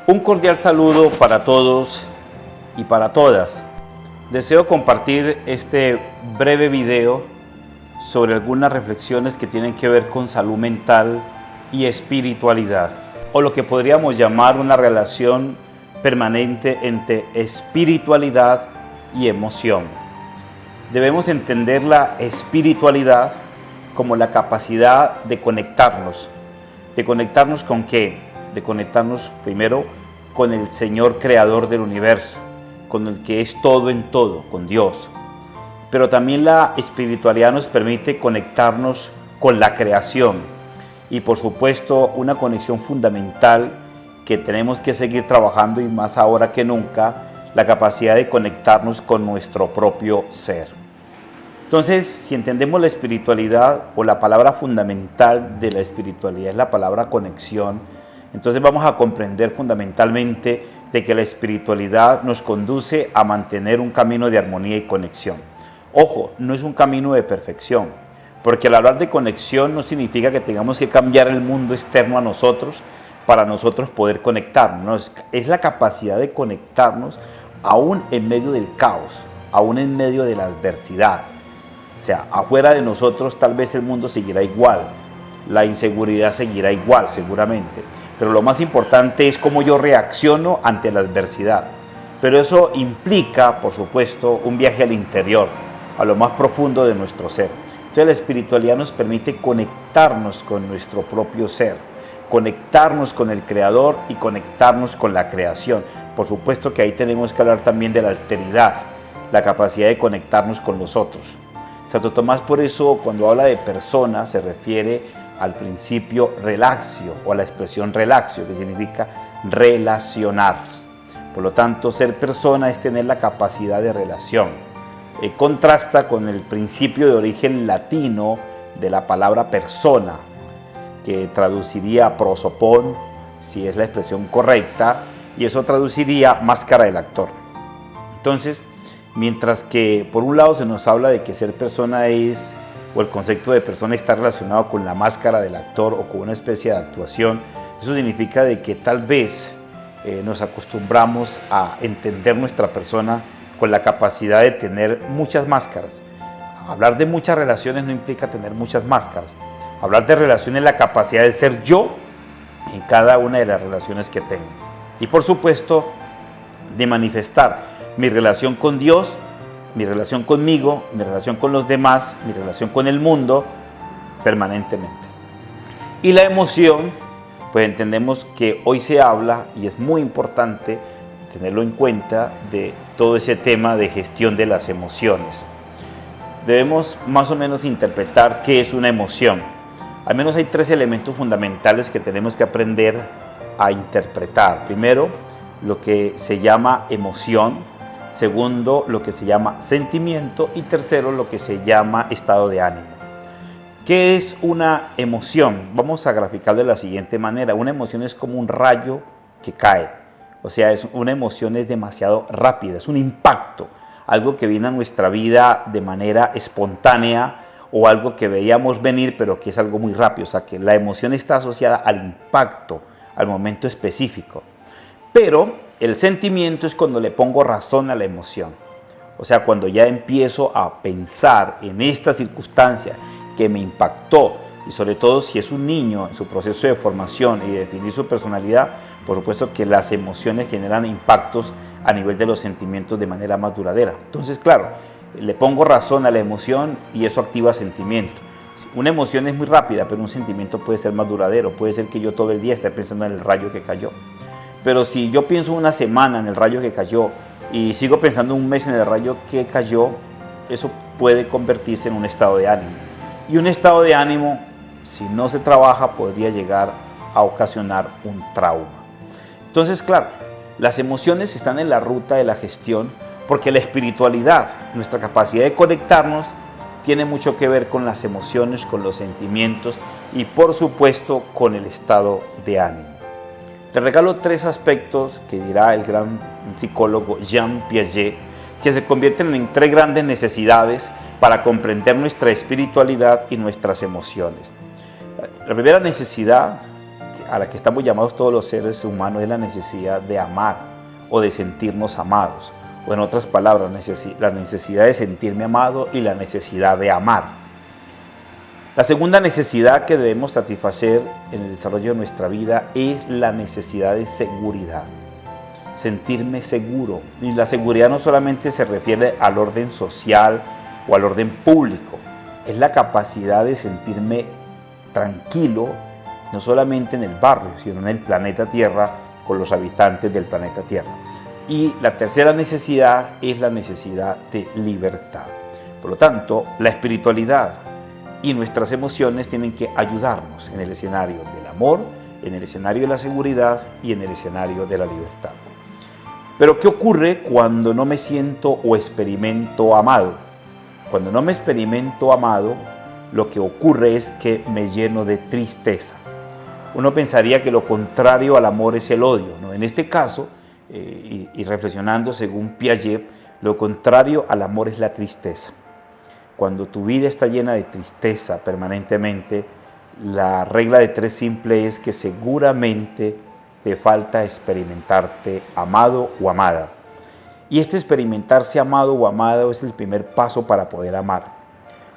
Un cordial saludo para todos y para todas. Deseo compartir este breve video sobre algunas reflexiones que tienen que ver con salud mental y espiritualidad, o lo que podríamos llamar una relación permanente entre espiritualidad y emoción. Debemos entender la espiritualidad como la capacidad de conectarnos. ¿De conectarnos con qué? De conectarnos primero con el Señor creador del universo, con el que es todo en todo, con Dios. Pero también la espiritualidad nos permite conectarnos con la creación y por supuesto una conexión fundamental que tenemos que seguir trabajando y más ahora que nunca, la capacidad de conectarnos con nuestro propio ser. Entonces, si entendemos la espiritualidad o la palabra fundamental de la espiritualidad es la palabra conexión, entonces vamos a comprender fundamentalmente de que la espiritualidad nos conduce a mantener un camino de armonía y conexión. Ojo, no es un camino de perfección, porque al hablar de conexión no significa que tengamos que cambiar el mundo externo a nosotros para nosotros poder conectarnos. Es la capacidad de conectarnos aún en medio del caos, aún en medio de la adversidad. O sea, afuera de nosotros tal vez el mundo seguirá igual, la inseguridad seguirá igual seguramente, pero lo más importante es cómo yo reacciono ante la adversidad. Pero eso implica, por supuesto, un viaje al interior, a lo más profundo de nuestro ser. Entonces la espiritualidad nos permite conectarnos con nuestro propio ser, conectarnos con el Creador y conectarnos con la creación. Por supuesto que ahí tenemos que hablar también de la alteridad, la capacidad de conectarnos con los otros. Santo Tomás por eso cuando habla de persona se refiere al principio relaxio o a la expresión relaxio, que significa relacionar. Por lo tanto, ser persona es tener la capacidad de relación. Contrasta con el principio de origen latino de la palabra persona, que traduciría prosopon, si es la expresión correcta, y eso traduciría máscara del actor. Entonces, mientras que por un lado se nos habla de que ser persona es, o el concepto de persona está relacionado con la máscara del actor o con una especie de actuación, eso significa de que tal vez nos acostumbramos a entender nuestra persona con la capacidad de tener muchas máscaras. Hablar de muchas relaciones no implica tener muchas máscaras. Hablar de relaciones es la capacidad de ser yo en cada una de las relaciones que tengo. Y por supuesto, de manifestar mi relación con Dios, mi relación conmigo, mi relación con los demás, mi relación con el mundo, permanentemente. Y la emoción, pues entendemos que hoy se habla, y es muy importante tenerlo en cuenta, de todo ese tema de gestión de las emociones. Debemos más o menos interpretar qué es una emoción. Al menos hay tres elementos fundamentales que tenemos que aprender a interpretar. Primero, lo que se llama emoción. Segundo, lo que se llama sentimiento. Y tercero, lo que se llama estado de ánimo. ¿Qué es una emoción? Vamos a graficarlo de la siguiente manera. Una emoción es como un rayo que cae. O sea, una emoción es demasiado rápida, es un impacto. Algo que viene a nuestra vida de manera espontánea o algo que veíamos venir, pero que es algo muy rápido. O sea, que la emoción está asociada al impacto, al momento específico. Pero el sentimiento es cuando le pongo razón a la emoción. O sea, cuando ya empiezo a pensar en esta circunstancia que me impactó, y sobre todo si es un niño en su proceso de formación y de definir su personalidad, por supuesto que las emociones generan impactos a nivel de los sentimientos de manera más duradera. Entonces, claro, le pongo razón a la emoción y eso activa sentimiento. Una emoción es muy rápida, pero un sentimiento puede ser más duradero. Puede ser que yo todo el día esté pensando en el rayo que cayó. Pero si yo pienso una semana en el rayo que cayó y sigo pensando un mes en el rayo que cayó, eso puede convertirse en un estado de ánimo. Y un estado de ánimo, si no se trabaja, podría llegar a ocasionar un trauma. Entonces, claro, las emociones están en la ruta de la gestión porque la espiritualidad, nuestra capacidad de conectarnos, tiene mucho que ver con las emociones, con los sentimientos y, por supuesto, con el estado de ánimo. Te regalo tres aspectos que dirá el gran psicólogo Jean Piaget, que se convierten en tres grandes necesidades para comprender nuestra espiritualidad y nuestras emociones. La primera necesidad a la que estamos llamados todos los seres humanos es la necesidad de amar o de sentirnos amados. O en otras palabras, la necesidad de sentirme amado y la necesidad de amar. La segunda necesidad que debemos satisfacer en el desarrollo de nuestra vida es la necesidad de seguridad. Sentirme seguro. Y la seguridad no solamente se refiere al orden social o al orden público, es la capacidad de sentirme tranquilo, no solamente en el barrio, sino en el planeta Tierra, con los habitantes del planeta Tierra. Y la tercera necesidad es la necesidad de libertad. Por lo tanto, la espiritualidad y nuestras emociones tienen que ayudarnos en el escenario del amor, en el escenario de la seguridad y en el escenario de la libertad. Pero ¿qué ocurre cuando no me siento o experimento amado? Cuando no me experimento amado, lo que ocurre es que me lleno de tristeza. Uno pensaría que lo contrario al amor es el odio, ¿no? En este caso, y reflexionando según Piaget, lo contrario al amor es la tristeza. Cuando tu vida está llena de tristeza permanentemente, la regla de tres simple es que seguramente te falta experimentarte amado o amada. Y este experimentarse amado o amado es el primer paso para poder amar.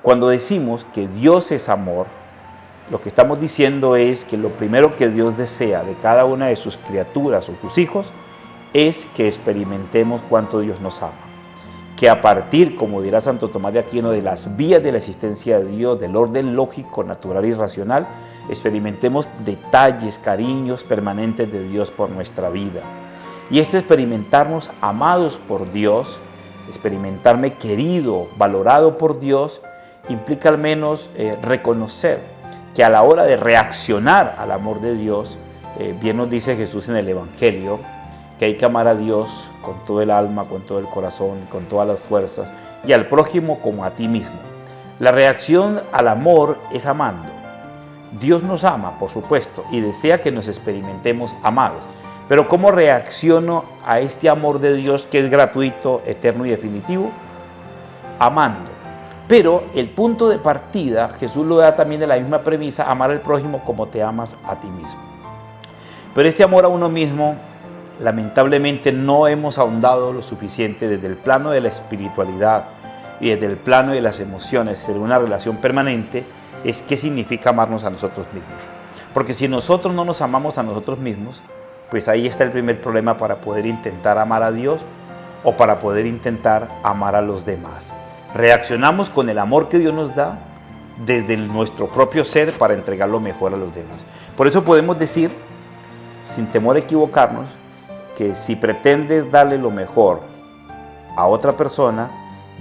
Cuando decimos que Dios es amor, lo que estamos diciendo es que lo primero que Dios desea de cada una de sus criaturas o sus hijos es que experimentemos cuánto Dios nos ama. Que a partir, como dirá Santo Tomás de Aquino, de las vías de la existencia de Dios, del orden lógico, natural y racional, experimentemos detalles, cariños permanentes de Dios por nuestra vida. Y este experimentarnos amados por Dios, experimentarme querido, valorado por Dios, implica al menos reconocer que a la hora de reaccionar al amor de Dios, bien nos dice Jesús en el Evangelio, que hay que amar a Dios con todo el alma, con todo el corazón, con todas las fuerzas, y al prójimo como a ti mismo. La reacción al amor es amando. Dios nos ama, por supuesto, y desea que nos experimentemos amados. Pero ¿cómo reacciono a este amor de Dios que es gratuito, eterno y definitivo? Amando. Pero el punto de partida, Jesús lo da también de la misma premisa, amar al prójimo como te amas a ti mismo. Pero este amor a uno mismo, lamentablemente no hemos ahondado lo suficiente desde el plano de la espiritualidad y desde el plano de las emociones, de una relación permanente, es qué significa amarnos a nosotros mismos. Porque si nosotros no nos amamos a nosotros mismos, pues ahí está el primer problema para poder intentar amar a Dios o para poder intentar amar a los demás. Reaccionamos con el amor que Dios nos da desde nuestro propio ser para entregar lo mejor a los demás. Por eso podemos decir, sin temor a equivocarnos, que si pretendes darle lo mejor a otra persona,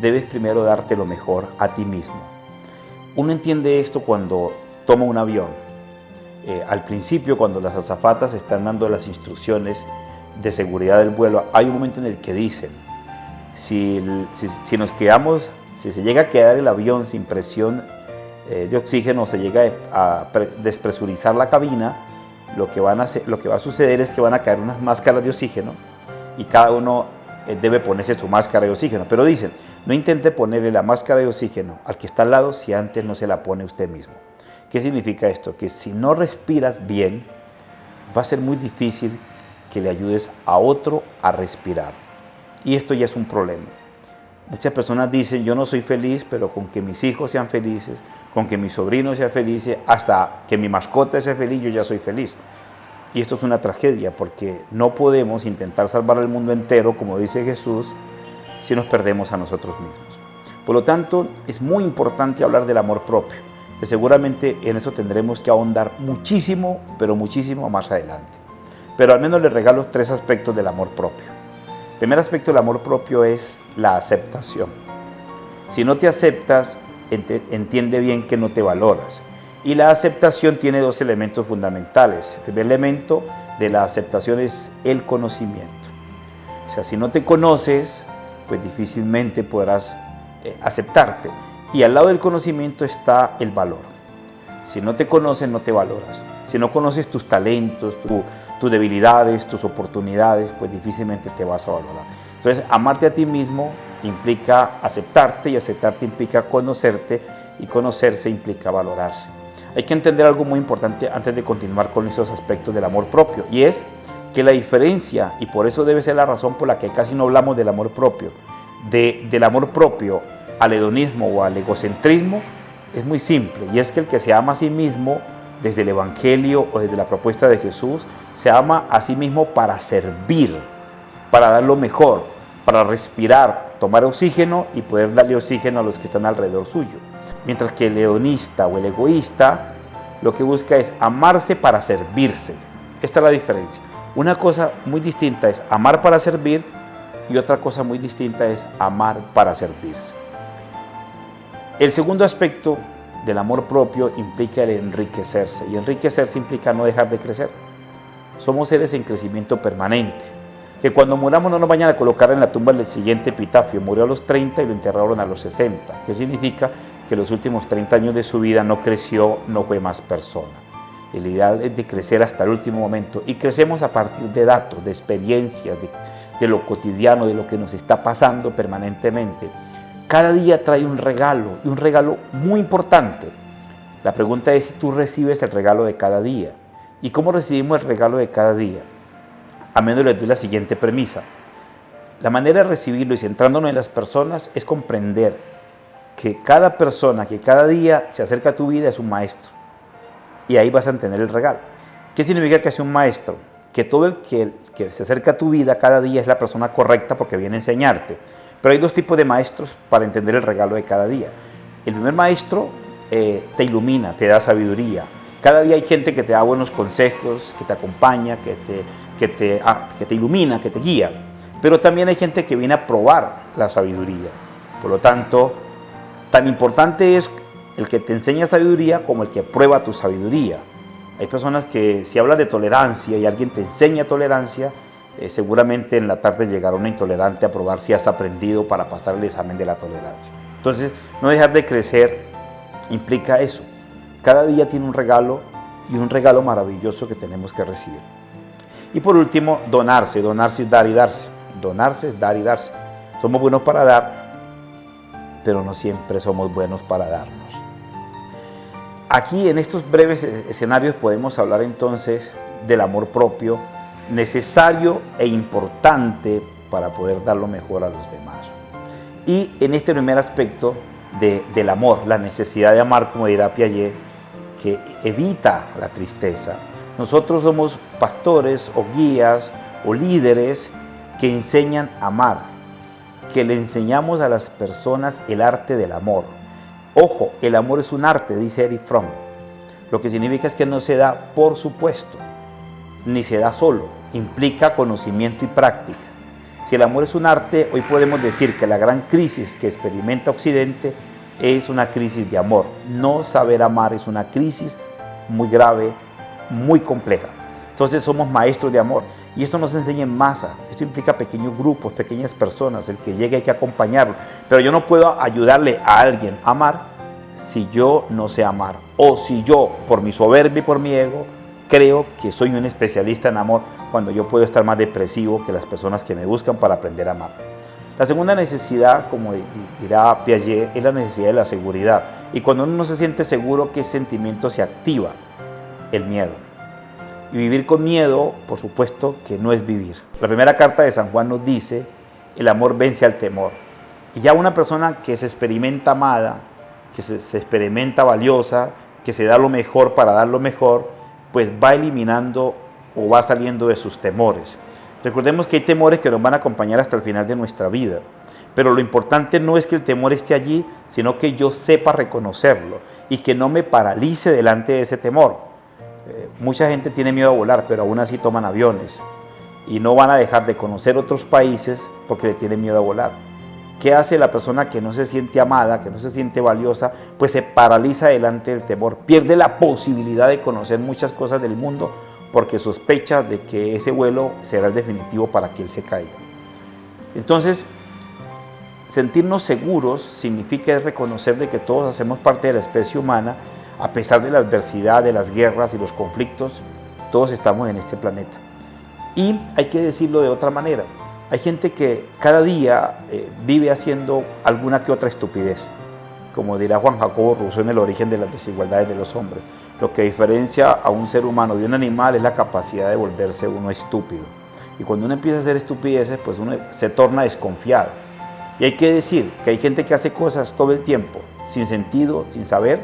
debes primero darte lo mejor a ti mismo. Uno entiende esto cuando toma un avión. Al principio, cuando las azafatas están dando las instrucciones de seguridad del vuelo, hay un momento en el que dicen, si se llega a quedar el avión sin presión de oxígeno, se llega a despresurizar la cabina, lo que va a suceder es que van a caer unas máscaras de oxígeno y cada uno debe ponerse su máscara de oxígeno. Pero dicen, no intente ponerle la máscara de oxígeno al que está al lado si antes no se la pone usted mismo. ¿Qué significa esto? Que si no respiras bien, va a ser muy difícil que le ayudes a otro a respirar. Y esto ya es un problema. Muchas personas dicen, yo no soy feliz, pero con que mis hijos sean felices, con que mi sobrino sea feliz, hasta que mi mascota sea feliz, yo ya soy feliz. Y esto es una tragedia, porque no podemos intentar salvar al mundo entero, como dice Jesús, si nos perdemos a nosotros mismos. Por lo tanto, es muy importante hablar del amor propio, que seguramente en eso tendremos que ahondar muchísimo, pero muchísimo más adelante. Pero al menos les regalo 3 aspectos del amor propio. El primer aspecto del amor propio es la aceptación. Si no te aceptas, entiende bien que no te valoras. Y la aceptación tiene 2 elementos fundamentales. El primer elemento de la aceptación es el conocimiento. O sea, si no te conoces, pues difícilmente podrás aceptarte. Y al lado del conocimiento está el valor. Si no te conoces, no te valoras. Si no conoces tus talentos, tus debilidades, tus oportunidades, pues difícilmente te vas a valorar. Entonces, amarte a ti mismo implica aceptarte, y aceptarte implica conocerte, y conocerse implica valorarse. hay que entender algo muy importante antes de continuar con esos aspectos del amor propio, y es que la diferencia, y por eso debe ser la razón por la que casi no hablamos del amor propio, del amor propio al hedonismo o al egocentrismo, es muy simple, y es que el que se ama a sí mismo desde el Evangelio o desde la propuesta de Jesús, se ama a sí mismo para servir, para dar lo mejor, para respirar, tomar oxígeno y poder darle oxígeno a los que están alrededor suyo. Mientras que el hedonista o el egoísta lo que busca es amarse para servirse. Esta es la diferencia. Una cosa muy distinta es amar para servir y otra cosa muy distinta es amar para servirse. El segundo aspecto del amor propio implica el enriquecerse, y enriquecerse implica no dejar de crecer. Somos seres en crecimiento permanente, que cuando muramos no nos vayan a colocar en la tumba el siguiente epitafio: murió a los 30 y lo enterraron a los 60, que significa que los últimos 30 años de su vida no creció, no fue más persona. El ideal es de crecer hasta el último momento, y crecemos a partir de datos, de experiencias, de lo cotidiano, de lo que nos está pasando permanentemente. Cada día trae un regalo, y un regalo muy importante. La pregunta es si tú recibes el regalo de cada día. ¿Y cómo recibimos el regalo de cada día? A menos les doy la siguiente premisa. La manera de recibirlo, y centrándonos en las personas, es comprender que cada persona que cada día se acerca a tu vida es un maestro. Y ahí vas a tener el regalo. ¿Qué significa que es un maestro? Que todo el que se acerca a tu vida cada día es la persona correcta porque viene a enseñarte. Pero hay dos tipos de maestros para entender el regalo de cada día. El primer maestro te ilumina, te da sabiduría. Cada día hay gente que te da buenos consejos, que te acompaña, que te ilumina, que te guía. Pero también hay gente que viene a probar la sabiduría. Por lo tanto, tan importante es el que te enseña sabiduría como el que prueba tu sabiduría. Hay personas que, si hablas de tolerancia y alguien te enseña tolerancia, seguramente en la tarde llegará una intolerante a probar si has aprendido para pasar el examen de la tolerancia. Entonces, no dejar de crecer implica eso. Cada día tiene un regalo, y un regalo maravilloso que tenemos que recibir. Y por último, donarse. Donarse es dar y darse. Donarse es dar y darse. Somos buenos para dar, pero no siempre somos buenos para darnos. Aquí, en estos breves escenarios, podemos hablar entonces del amor propio, necesario e importante para poder dar lo mejor a los demás. Y en este primer aspecto del amor, la necesidad de amar, como dirá Piaget, que evita la tristeza. Nosotros somos pastores o guías o líderes que enseñan a amar, que le enseñamos a las personas el arte del amor. Ojo, el amor es un arte, dice Erich Fromm. Lo que significa es que no se da por supuesto, ni se da solo, implica conocimiento y práctica. Si el amor es un arte, hoy podemos decir que la gran crisis que experimenta Occidente es una crisis de amor. No saber amar es una crisis muy grave, muy compleja. Entonces somos maestros de amor, y esto no se enseña en masa. Esto implica pequeños grupos, pequeñas personas. El que llegue hay que acompañarlo, pero yo no puedo ayudarle a alguien a amar si yo no sé amar, o si yo, por mi soberbia y por mi ego, creo que soy un especialista en amor, cuando yo puedo estar más depresivo que las personas que me buscan para aprender a amar. La segunda necesidad, como dirá Piaget, es la necesidad de la seguridad. Y cuando uno no se siente seguro, ¿qué sentimiento se activa? El miedo. Y vivir con miedo, por supuesto, que no es vivir. La primera carta de San Juan nos dice: el amor vence al temor. Y ya una persona que se experimenta amada, que se experimenta valiosa, que se da lo mejor para dar lo mejor, pues va eliminando o va saliendo de sus temores. Recordemos que hay temores que nos van a acompañar hasta el final de nuestra vida, pero lo importante no es que el temor esté allí, sino que yo sepa reconocerlo y que no me paralice delante de ese temor. Mucha gente tiene miedo a volar, pero aún así toman aviones y no van a dejar de conocer otros países porque le tienen miedo a volar. ¿Qué hace la persona que no se siente amada, que no se siente valiosa? Pues se paraliza delante del temor, pierde la posibilidad de conocer muchas cosas del mundo porque sospecha de que ese vuelo será el definitivo para que él se caiga. Entonces, sentirnos seguros significa reconocer de que todos hacemos parte de la especie humana. A pesar de la adversidad, de las guerras y los conflictos, todos estamos en este planeta. Y hay que decirlo de otra manera. Hay gente que cada día vive haciendo alguna que otra estupidez, como dirá Juan Jacobo Rousseau en El origen de las desigualdades de los hombres. Lo que diferencia a un ser humano de un animal es la capacidad de volverse uno estúpido. Y cuando uno empieza a hacer estupideces, pues uno se torna desconfiado. Y hay que decir que hay gente que hace cosas todo el tiempo, sin sentido, sin saber,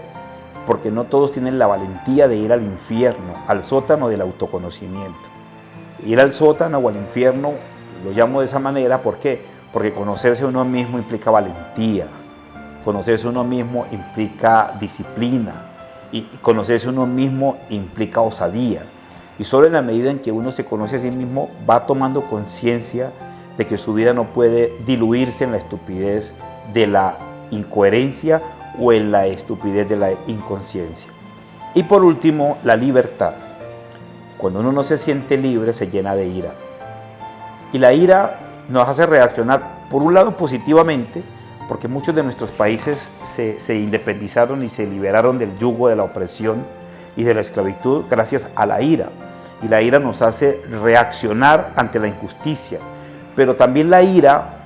porque no todos tienen la valentía de ir al infierno, al sótano del autoconocimiento. Ir al sótano o al infierno, lo llamo de esa manera, ¿por qué? Porque conocerse a uno mismo implica valentía, conocerse a uno mismo implica disciplina, y conocerse a uno mismo implica osadía. Y solo en la medida en que uno se conoce a sí mismo, va tomando conciencia de que su vida no puede diluirse en la estupidez de la incoherencia o en la estupidez de la inconsciencia. Y por último, la libertad. Cuando uno no se siente libre, se llena de ira. Y la ira nos hace reaccionar, por un lado, positivamente, porque muchos de nuestros países se independizaron y se liberaron del yugo de la opresión y de la esclavitud gracias a la ira. Y la ira nos hace reaccionar ante la injusticia. Pero también la ira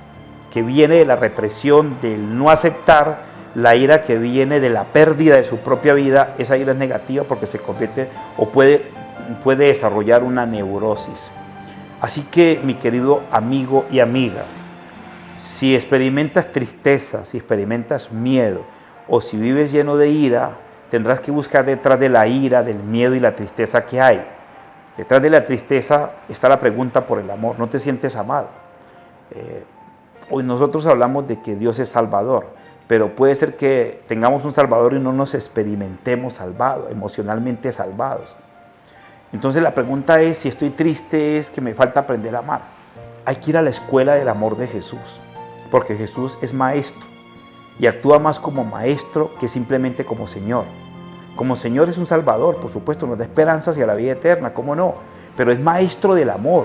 que viene de la represión, del no aceptar, la ira que viene de la pérdida de su propia vida, esa ira es negativa porque se convierte o puede desarrollar una neurosis. Así que, mi querido amigo y amiga, si experimentas tristeza, si experimentas miedo o si vives lleno de ira, tendrás que buscar detrás de la ira, del miedo y la tristeza que hay. Detrás de la tristeza está la pregunta por el amor. ¿No te sientes amado? Hoy nosotros hablamos de que Dios es Salvador, pero puede ser que tengamos un Salvador y no nos experimentemos salvados, emocionalmente salvados. Entonces la pregunta es, si estoy triste, es que me falta aprender a amar. Hay que ir a la escuela del amor de Jesús, porque Jesús es maestro y actúa más como maestro que simplemente como Señor. Como Señor es un Salvador, por supuesto, nos da esperanza hacia la vida eterna, ¿cómo no? Pero es maestro del amor.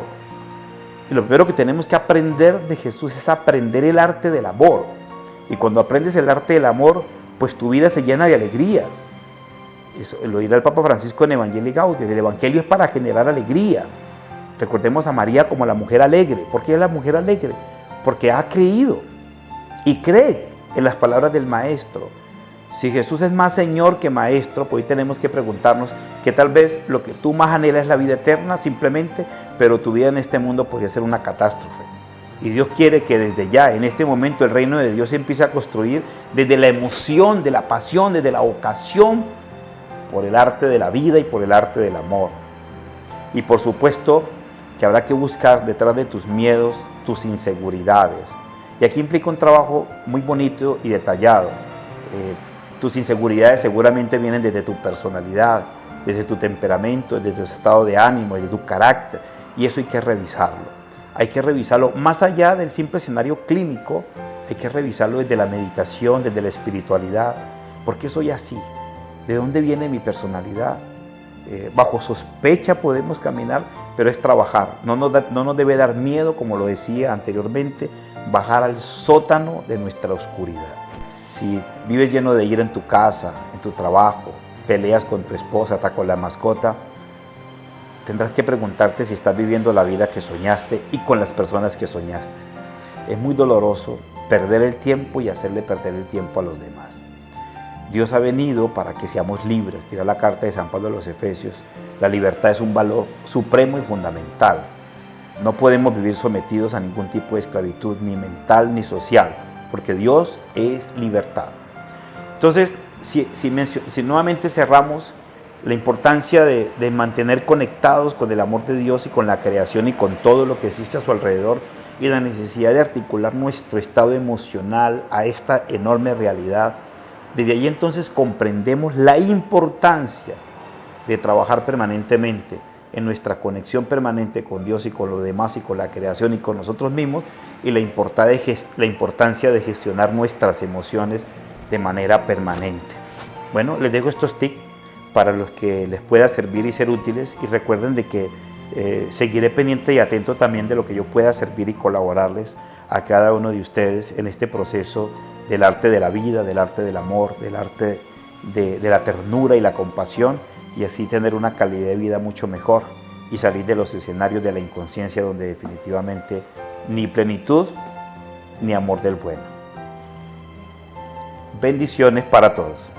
Y lo primero que tenemos que aprender de Jesús es aprender el arte del amor. Y cuando aprendes el arte del amor, pues tu vida se llena de alegría. Eso lo dirá el Papa Francisco en Evangelii Gaudium. El Evangelio es para generar alegría. Recordemos a María como la mujer alegre. ¿Por qué es la mujer alegre? Porque ha creído y cree en las palabras del Maestro. Si Jesús es más Señor que Maestro, pues hoy tenemos que preguntarnos que tal vez lo que tú más anhelas es la vida eterna simplemente, pero tu vida en este mundo podría ser una catástrofe. Y Dios quiere que desde ya, en este momento, el reino de Dios se empiece a construir desde la emoción, de la pasión, desde la vocación, por el arte de la vida y por el arte del amor. Y por supuesto que habrá que buscar detrás de tus miedos, tus inseguridades. Y aquí implica un trabajo muy bonito y detallado. Tus inseguridades seguramente vienen desde tu personalidad, desde tu temperamento, desde tu estado de ánimo, desde tu carácter. Y eso hay que revisarlo. Hay que revisarlo más allá del simple escenario clínico, hay que revisarlo desde la meditación, desde la espiritualidad. ¿Por qué soy así? ¿De dónde viene mi personalidad? Bajo sospecha podemos caminar, pero es trabajar. No nos debe dar miedo, como lo decía anteriormente, bajar al sótano de nuestra oscuridad. Si vives lleno de ira en tu casa, en tu trabajo, peleas con tu esposa, hasta con la mascota, tendrás que preguntarte si estás viviendo la vida que soñaste y con las personas que soñaste. Es muy doloroso perder el tiempo y hacerle perder el tiempo a los demás. Dios ha venido para que seamos libres. Mira la carta de San Pablo a los Efesios. La libertad es un valor supremo y fundamental. No podemos vivir sometidos a ningún tipo de esclavitud, ni mental ni social, porque Dios es libertad. Entonces, si nuevamente cerramos la importancia de mantener conectados con el amor de Dios y con la creación y con todo lo que existe a su alrededor, y la necesidad de articular nuestro estado emocional a esta enorme realidad, desde ahí entonces comprendemos la importancia de trabajar permanentemente en nuestra conexión permanente con Dios y con los demás y con la creación y con nosotros mismos, y la importancia de gestionar nuestras emociones de manera permanente. Bueno, les dejo estos tips para los que les pueda servir y ser útiles, y recuerden de que seguiré pendiente y atento también de lo que yo pueda servir y colaborarles a cada uno de ustedes en este proceso del arte de la vida, del arte del amor, del arte de la ternura y la compasión, y así tener una calidad de vida mucho mejor y salir de los escenarios de la inconsciencia donde definitivamente ni plenitud ni amor del bueno. Bendiciones para todos.